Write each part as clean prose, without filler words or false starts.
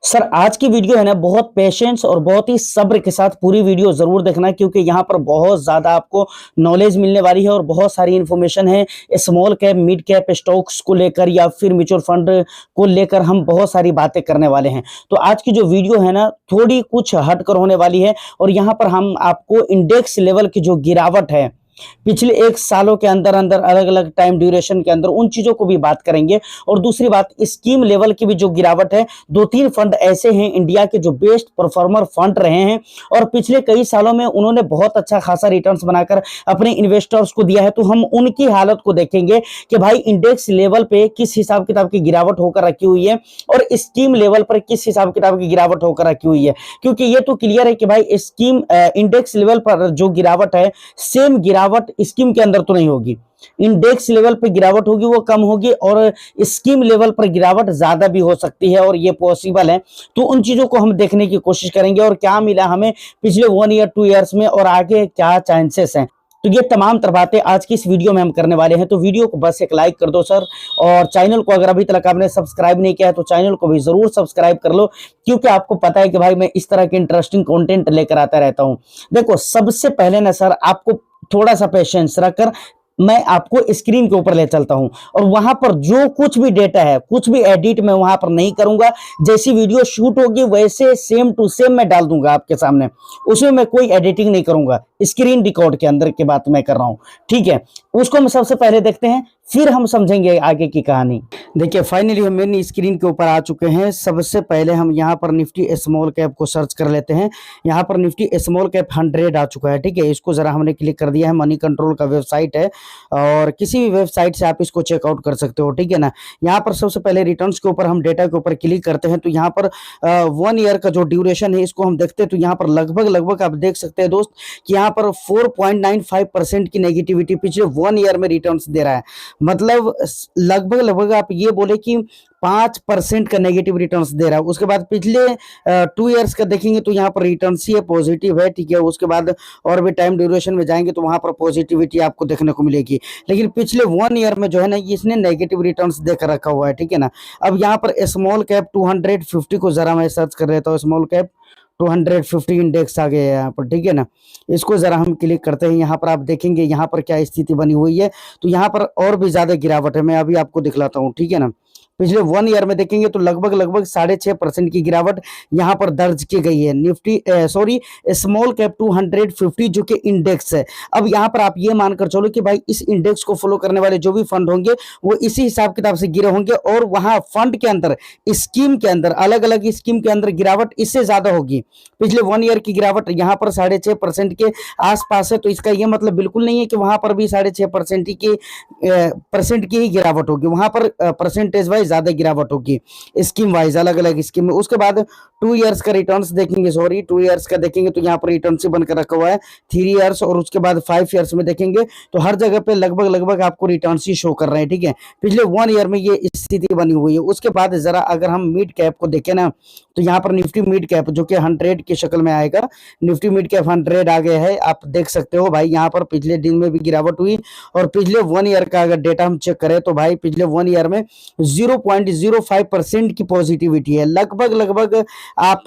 Sir आज की video है ना बहुत पेशेंस और बहुत ही सब्र के साथ पूरी वीडियो जरूर देखना क्योंकि यहाँ पर बहुत ज्यादा आपको नॉलेज मिलने वाली है और बहुत सारी इन्फॉर्मेशन है small cap mid cap stocks को लेकर या फिर म्यूचुअल फंड को लेकर हम बहुत सारी बातें करने वाले हैं। तो आज की जो वीडियो है ना थोड़ी कुछ हटकर होने वाली है और यहाँ पर हम आपको इंडेक्स लेवल की जो गिरावट है पिछले 1 सालों के अंदर अंदर अलग अलग टाइम ड्यूरेशन के अंदर उन चीजों को भी बात करेंगे। और दूसरी बात स्कीम लेवल की भी जो गिरावट है, 2-3 फंड ऐसे हैं इंडिया के जो बेस्ट परफॉर्मर फंड रहे हैं और पिछले कई सालों में उन्होंने बहुत अच्छा खासा रिटर्न्स बनाकर अपने इन्वेस्टर्स को दिया है। तो हम उनकी हालत को देखेंगे कि भाई इंडेक्स लेवल पे किस हिसाब किताब की गिरावट होकर रखी हुई है और स्कीम लेवल पर किस हिसाब किताब की गिरावट होकर रखी हुई है। क्योंकि ये तो क्लियर है कि भाई स्कीम इंडेक्स लेवल पर जो गिरावट है सेम गिरावट स्कीम के अंदर तो नहीं होगी। इंडेक्स लेवल पर गिरावट होगी वो कम होगी और स्कीम लेवल पर गिरावट ज्यादा भी हो सकती है और ये पॉसिबल है। तो उन चीजों को हम देखने की कोशिश करेंगे और क्या मिला हमें पिछले 1 ईयर 2 ईयर्स में और आगे क्या चांसेस हैं। तो ये तमाम तर बातें आज की इस वीडियो में हम करने वाले हैं। तो वीडियो को बस एक लाइक कर दो सर, और चैनल को अगर अभी तक आपने सब्सक्राइब नहीं किया है तो चैनल को भी जरूर सब्सक्राइब कर लो, क्योंकि आपको पता है कि भाई मैं इस तरह के इंटरेस्टिंग कंटेंट लेकर आता रहता हूं। देखो सबसे पहले ना सर आपको थोड़ा सा पेशेंस रखकर मैं आपको स्क्रीन के ऊपर ले चलता हूं और वहां पर जो कुछ भी डेटा है कुछ भी एडिट मैं वहां पर नहीं करूंगा। जैसी वीडियो शूट होगी वैसे सेम टू सेम मैं डाल दूंगा आपके सामने, उसमें मैं कोई एडिटिंग नहीं करूंगा। स्क्रीन रिकॉर्ड के अंदर की बात मैं कर रहा हूं, ठीक है। उसको हम सबसे पहले देखते हैं फिर हम समझेंगे आगे की कहानी। देखिए फाइनली हम मेरी स्क्रीन के ऊपर आ चुके हैं। सबसे पहले हम यहाँ पर निफ्टी स्मॉल कैप को सर्च कर लेते हैं। यहाँ पर निफ्टी स्मॉल कैप 100 आ चुका है, ठीक है। इसको जरा हमने क्लिक कर दिया है। मनी कंट्रोल का वेबसाइट है और किसी भी वेबसाइट से आप इसको चेकआउट कर सकते हो, ठीक है ना। यहाँ पर सबसे पहले रिटर्न्स के ऊपर हम डेटा के ऊपर क्लिक करते हैं तो यहाँ पर 1 ईयर का जो ड्यूरेशन है इसको हम देखते हैं तो यहाँ पर लगभग आप देख सकते हैं दोस्त कि यहाँ पर 4.95% की नेगेटिविटी पिछले 1 ईयर में रिटर्न्स दे रहा है। मतलब लगभग आप ये बोले कि 5% का नेगेटिव रिटर्न्स दे रहा है। उसके बाद पिछले 2 ईयर्स का देखेंगे तो यहाँ पर रिटर्न्स ही पॉजिटिव है, ठीक है। उसके बाद और भी टाइम ड्यूरेशन में जाएंगे तो वहां पर पॉजिटिविटी आपको देखने को मिलेगी। लेकिन पिछले 1 ईयर में जो है ना इसने नेगेटिव रिटर्न्स देकर रखा हुआ है, ठीक है ना। अब यहाँ पर स्मॉल कैप 250 को जरा मैं सर्च कर लेता हूँ। स्मॉल कैप 250 इंडेक्स आ गया है यहाँ पर, ठीक है ना। इसको जरा हम क्लिक करते हैं। यहाँ पर आप देखेंगे यहाँ पर क्या स्थिति बनी हुई है। तो यहाँ पर और भी ज्यादा गिरावट है, मैं अभी आपको दिखलाता हूँ, ठीक है ना। पिछले 1 ईयर में देखेंगे तो लगभग 6.5% की गिरावट यहाँ पर दर्ज की गई है। निफ्टी सॉरी स्मॉल कैप 250 जो कि इंडेक्स है। अब यहाँ पर आप ये मानकर चलो कि भाई इस इंडेक्स को फॉलो करने वाले जो भी फंड होंगे वो इसी हिसाब किताब से गिरे होंगे और वहां फंड के अंदर स्कीम के अंदर अलग अलग स्कीम के अंदर गिरावट इससे ज्यादा होगी। पिछले 1 ईयर की गिरावट यहाँ पर 6.5% के आसपास है। तो इसका यह मतलब बिल्कुल नहीं है कि वहां पर भी 6.5% की ही गिरावट होगी। वहां पर परसेंटेज वाइज ज्यादा गिरावट होगी स्कीम वाइज, अलग अलग स्कीम में। उसके बाद 2 ईयर्स का रिटर्न्स देखेंगे, 2 ईयर्स का देखेंगे तो यहाँ पर रिटर्न्स ही बनकर रखा हुआ है 3 ईयर्स। और उसके बाद 5 ईयर्स में देखेंगे तो हर जगह पे लगभग आपको रिटर्न्स ही शो कर रहे हैं, ठीक है। पिछले 1 ईयर में ये स्थिति बनी हुई है। उसके बाद जरा अगर हम मिड कैप को देखें ना तो यहाँ पर निफ्टी मिड कैप जो कि 100 की शक्ल में आएगा, निफ्टी मिड कैप 100 आ गया है। आप देख सकते हो भाई यहाँ पर पिछले दिन में भी गिरावट हुई और पिछले 1 ईयर का अगर डेटा हम चेक करें तो भाई पिछले 1 ईयर में 0.05% की पॉजिटिविटी है। लगभग आप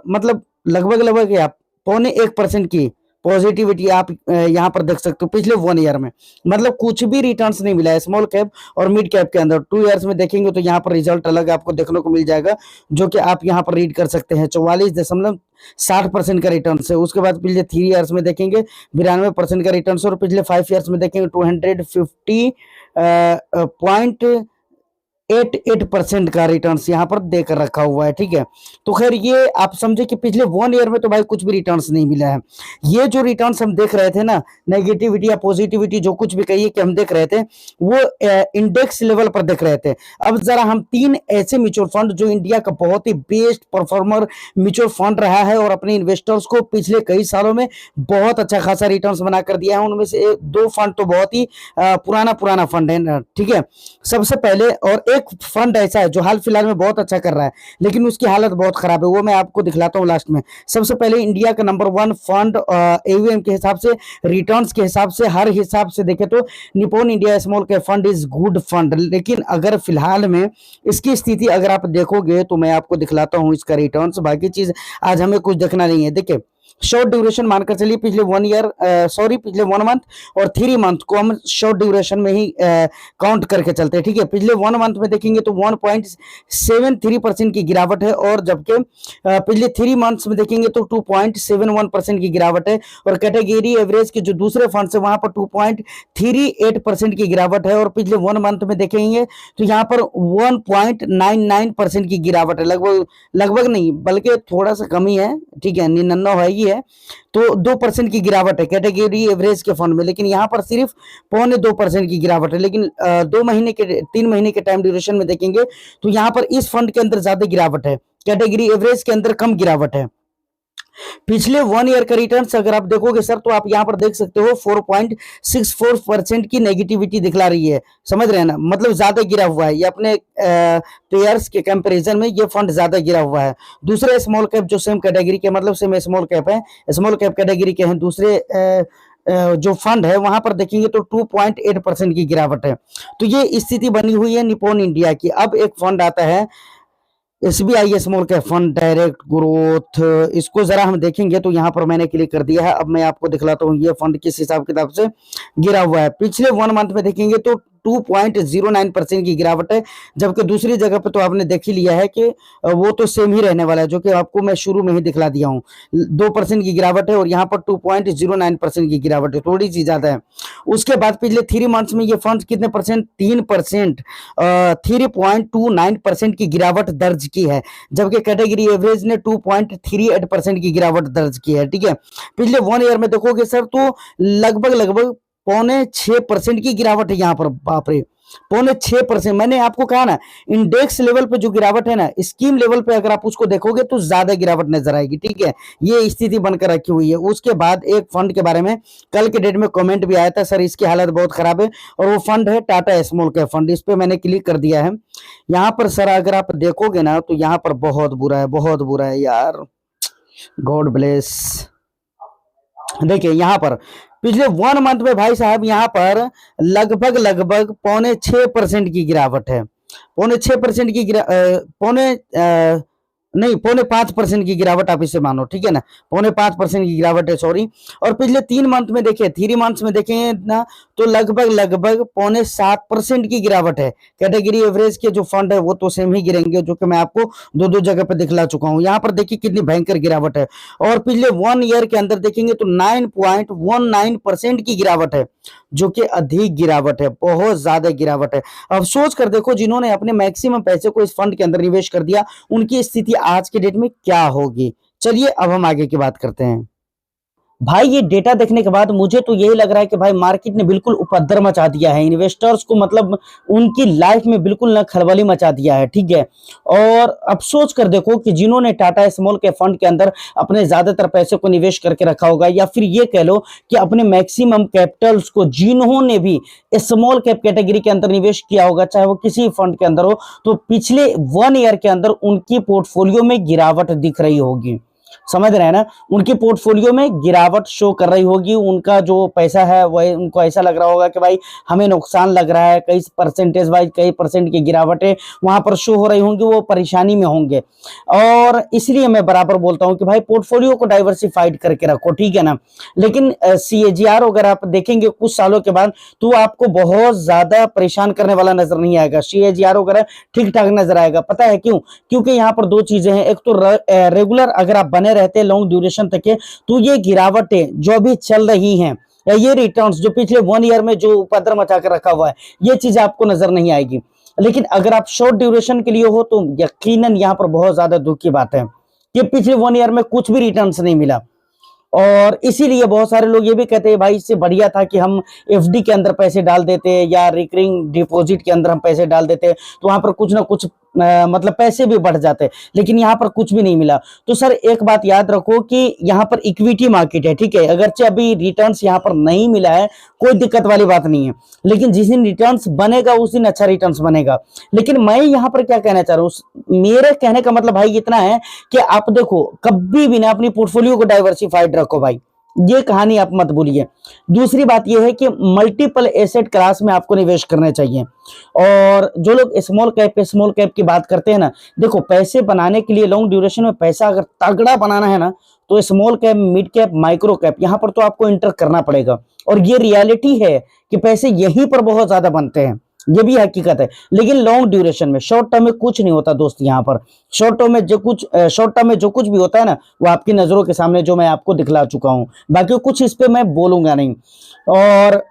मतलब लगभग आप 0.25% की पॉजिटिविटी आप यहाँ पर देख सकते हो पिछले 1 ईयर में। मतलब कुछ भी रिटर्न्स नहीं मिला है स्मॉल कैप और मिड कैप के अंदर। 2 ईयर्स में देखेंगे तो यहाँ पर रिजल्ट अलग आपको देखने को मिल जाएगा, जो कि आप यहाँ पर रीड कर सकते हैं। 44.60% का रिटर्न है। उसके बाद पिछले 3 ईयर्स में देखेंगे 92% का रिटर्न और पिछले 5 ईयर्स में देखेंगे 250.88% का रिटर्न्स यहाँ पर देकर रखा हुआ है, ठीक है। तो खैर ये आप समझे कि पिछले 1 ईयर में तो भाई कुछ भी रिटर्न्स नहीं मिला है। ये जो रिटर्न्स हम देख रहे थे ना, नेगेटिविटी या पॉजिटिविटी जो कुछ भी कहिए कि हम देख रहे थे वो इंडेक्स लेवल पर देख रहे थे। अब जरा हम 3 ऐसे म्यूचुअल फंड जो इंडिया का बहुत ही बेस्ट परफॉर्मर म्यूचुअल फंड रहा है और अपने इन्वेस्टर्स को पिछले कई सालों में बहुत अच्छा खासा रिटर्न्स बनाकर दिया है, उनमें से 2 फंड तो बहुत ही पुराना फंड है, ठीक है। सबसे पहले और एक फंड ऐसा है जो हाल फिलहाल में बहुत अच्छा कर रहा है, लेकिन उसकी हालत बहुत खराब है, वो मैं आपको दिखलाता हूँ लास्ट में। सबसे पहले इंडिया का नंबर 1 फंड एवीएम के हिसाब से, रिटर्न्स के हिसाब से, हर हिसाब से देखे तो Nippon India small cap fund is good fund. लेकिन अगर फिलहाल में इसकी स्थिति अगर आप देखोगे तो मैं आपको दिखलाता हूँ इसका रिटर्न्स, बाकी चीज आज हमें कुछ देखना नहीं है। देखिए शॉर्ट ड्यूरेशन मानकर चलिए, पिछले 1 ईयर पिछले 1 मंथ और 3 मंथ को हम शॉर्ट ड्यूरेशन में ही काउंट करके चलते हैं, ठीक है। पिछले 1 मंथ में देखेंगे तो 1.73% की गिरावट है, और जबकि पिछले 3 मंथ्स में देखेंगे तो 2.71% की गिरावट है, और कैटेगरी एवरेज के जो दूसरे फंड है वहां पर 2.38% की गिरावट है, और पिछले 1 मंथ में देखेंगे तो यहाँ पर 1.99% की गिरावट है, लगभग नहीं बल्कि थोड़ा सा कमी है, ठीक है, 99 है ही है, तो 2% की गिरावट है कैटेगरी एवरेज के फंड में। लेकिन यहाँ पर सिर्फ 0.2% की गिरावट है, लेकिन 3 महीने के टाइम ड्यूरेशन में देखेंगे तो यहाँ पर इस फंड के अंदर ज्यादा गिरावट है, कैटेगरी एवरेज के अंदर कम गिरावट है। पिछले 1 ईयर का रिटर्न्स अगर आप देखोगे सर तो आप यहां पर देख सकते हो 4.64% की नेगेटिविटी दिखला रही है, समझ रहे हैं ना, मतलब ज्यादा गिरा हुआ है ये अपने पेयर्स के कंपैरिजन में, ये फंड ज्यादा गिरा हुआ है। दूसरे स्मॉल कैप जो सेम कैटेगरी के, मतलब सेम स्मॉल कैप है, स्मॉल कैप कैटेगरी के हैं दूसरे जो फंड है वहां पर देखेंगे तो 2.8% की गिरावट है। तो ये स्थिति बनी हुई है निप्पॉन इंडिया की। अब एक फंड आता है SBI small cap fund direct growth, इसको जरा हम देखेंगे तो यहाँ पर मैंने क्लिक कर दिया है। अब मैं आपको दिखलाता हूँ ये फंड किस हिसाब किताब से गिरा हुआ है। पिछले 1 मंथ में देखेंगे तो 2.09% की गिरावट है, जबकि दूसरी जगह पे तो आपने देख ही लिया है कि वो तो सेम ही रहने वाला है, जो कि आपको मैं शुरू में ही दिखला दिया हूँ। 2% की गिरावट है और यहाँ पर 2.09% की गिरावट है, थोड़ी सी ज्यादा है। उसके बाद पिछले 3 मंथ्स में ये फंड कितने परसेंट, 3%, 3.29% की गिरावट दर्ज की है, जबकि कैटेगरी एवरेज ने 2.38% की गिरावट दर्ज की है, ठीक है। पिछले 1 ईयर में देखोगे सर तो लगभग 0.6% की गिरावट है यहाँ पर, बाप रे 0.6%। मैंने आपको कहा ना इंडेक्स लेवल पे जो गिरावट है ना, स्कीम लेवल पे अगर आप उसको देखोगे तो ज्यादा गिरावट नजर आएगी, ठीक है। ये स्थिति बनकर रखी हुई है। उसके बाद एक फंड के बारे में कल के डेट में कमेंट भी आया था, सर इसकी हालत बहुत खराब है, और वो फंड है टाटा स्मॉल कैप फंड। इस पे मैंने क्लिक कर दिया है। यहाँ पर सर अगर आप देखोगे ना तो यहाँ पर बहुत बुरा है यार, गॉड ब्लेस। देखिए यहाँ पर पिछले 1 मंथ में भाई साहब यहाँ पर लगभग 0.6% की गिरावट है, 0.6% की नहीं 0.5% की गिरावट आप इसे मानो, ठीक है ना, 0.5% की गिरावट है, सॉरी। और पिछले 3 मंथ में देखिए, 3 मंथ्स में देखेंगे ना तो लगभग 0.7% की गिरावट है। कैटेगरी एवरेज के जो फंड है वो तो सेम ही गिरेंगे, जो कि मैं आपको दो जगह पे दिखला चुका हूं। यहाँ पर देखिए कितनी भयंकर गिरावट है, और पिछले 1 ईयर के अंदर देखेंगे तो 9.19% की गिरावट है, जो कि अधिक गिरावट है, बहुत ज्यादा गिरावट है। अब सोच कर देखो जिन्होंने अपने मैक्सिमम पैसे को इस फंड के अंदर निवेश कर दिया, उनकी स्थिति आज के डेट में क्या होगी। चलिए अब हम आगे की बात करते हैं। भाई ये डेटा देखने के बाद मुझे तो यही लग रहा है कि भाई मार्केट ने बिल्कुल उपद्रव मचा दिया है इन्वेस्टर्स को, मतलब उनकी लाइफ में बिल्कुल ना खलबली मचा दिया है, ठीक है। और अब सोच कर देखो कि जिन्होंने टाटा स्मॉल कैप फंड के अंदर अपने ज्यादातर पैसे को निवेश करके रखा होगा, या फिर ये कह लो कि अपने मैक्सिमम कैपिटल्स को जिन्होंने भी स्मॉल कैप कैटेगरी के अंदर निवेश किया होगा, चाहे वो किसी फंड के अंदर हो, तो पिछले 1 ईयर के अंदर उनकी पोर्टफोलियो में गिरावट दिख रही होगी, समझ रहे हैं ना, उनकी पोर्टफोलियो में गिरावट शो कर रही होगी। उनका जो पैसा है वह उनको ऐसा लग रहा होगा कि भाई हमें नुकसान लग रहा है, कई परसेंटेज वाइज कई परसेंट की गिरावटें वहां पर शो हो रही होंगी, वो परेशानी में होंगे। और इसलिए मैं बराबर बोलता हूं कि भाई पोर्टफोलियो को डाइवर्सिफाइड करके रखो, ठीक है ना। लेकिन CAGR अगर आप देखेंगे कुछ सालों के बाद तो आपको बहुत ज्यादा परेशान करने वाला नजर नहीं आएगा, CAGR वगैरह ठीक ठाक नजर आएगा। पता है क्यों? क्योंकि यहाँ पर 2 चीजें हैं, एक तो रेगुलर अगर आप बने रहते हैं लॉन्ग ड्यूरेशन तक के, तो ये गिरावटें जो अभी चल रही हैं, ये रिटर्न्स जो पिछले 1 ईयर में जो उपद्रव मचा कर रखा हुआ है, ये चीज आपको नजर नहीं आएगी। लेकिन अगर आप शॉर्ट ड्यूरेशन के लिए हो तो यकीनन यहाँ पर बहुत ज्यादा दुख की बात है कि पिछले 1 ईयर में कुछ भी रिटर्न्स नहीं मिला। और इसीलिए बहुत सारे लोग ये भी कहते हैं भाई इससे बढ़िया था कि हम FD के अंदर पैसे डाल देते या रिकरिंग डिपॉजिट के अंदर हम पैसे डाल देते, तो वहां पर कुछ ना कुछ मतलब पैसे भी बढ़ जाते, लेकिन यहाँ पर कुछ भी नहीं मिला। तो सर एक बात याद रखो कि यहाँ पर इक्विटी मार्केट है, ठीक है, अगरचे अभी रिटर्न्स यहाँ पर नहीं मिला है, कोई दिक्कत वाली बात नहीं है, लेकिन जिस दिन रिटर्न्स बनेगा उस दिन अच्छा रिटर्न्स बनेगा। लेकिन मैं यहाँ पर क्या कहना चाह रहा हूँ, मेरे कहने का मतलब भाई इतना है कि आप देखो कभी भी ना अपनी पोर्टफोलियो को डाइवर्सिफाइड रखो भाई, ये कहानी आप मत भूलिए। दूसरी बात यह है कि मल्टीपल एसेट क्लास में आपको निवेश करने चाहिए। और जो लोग स्मॉल कैप की बात करते हैं ना, देखो पैसे बनाने के लिए लॉन्ग ड्यूरेशन में पैसा अगर तगड़ा बनाना है ना, तो small cap, mid cap, micro cap, यहां पर तो आपको एंटर करना पड़ेगा। और ये रियलिटी है कि पैसे यहीं पर बहुत ज्यादा बनते हैं, ये भी हकीकत है। लेकिन लॉन्ग ड्यूरेशन में, शॉर्ट टर्म में कुछ नहीं होता दोस्त। यहाँ पर शॉर्ट टर्म में जो कुछ भी होता है ना, वो आपकी नजरों के सामने जो मैं आपको दिखला चुका हूं, बाकी कुछ इस पे मैं बोलूंगा नहीं। और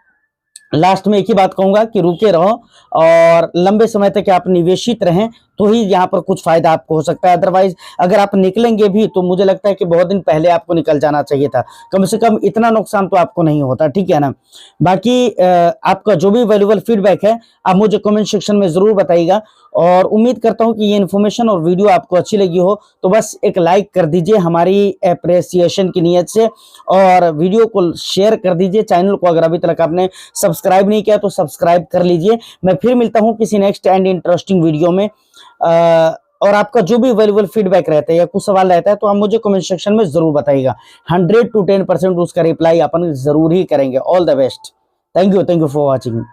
लास्ट में एक ही बात कहूंगा कि रुके रहो और लंबे समय तक आप निवेशित रहें, तो ही यहाँ पर कुछ फायदा आपको हो सकता है। अदरवाइज अगर आप निकलेंगे भी तो मुझे लगता है कि बहुत दिन पहले आपको निकल जाना चाहिए था, कम से कम इतना नुकसान तो आपको नहीं होता, ठीक है ना। बाकी आपका जो भी वैल्यूएबल फीडबैक है आप मुझे कमेंट सेक्शन में जरूर बताइएगा। और उम्मीद करता हूं कि ये इन्फॉर्मेशन और वीडियो आपको अच्छी लगी हो, तो बस एक लाइक कर दीजिए हमारी अप्रिसिएशन की नीयत से, और वीडियो को शेयर कर दीजिए। चैनल को अगर अभी तक आपने सब्सक्राइब नहीं किया तो सब्सक्राइब कर लीजिए। मैं फिर मिलता हूं किसी नेक्स्ट एंड इंटरेस्टिंग वीडियो में। और आपका जो भी वैल्यूएबल फीडबैक रहता है या कुछ सवाल रहता है तो आप मुझे कमेंट सेक्शन में जरूर बताइएगा। 100 to 10% उसका रिप्लाई अपन जरूर ही करेंगे। All the best. Thank you for watching.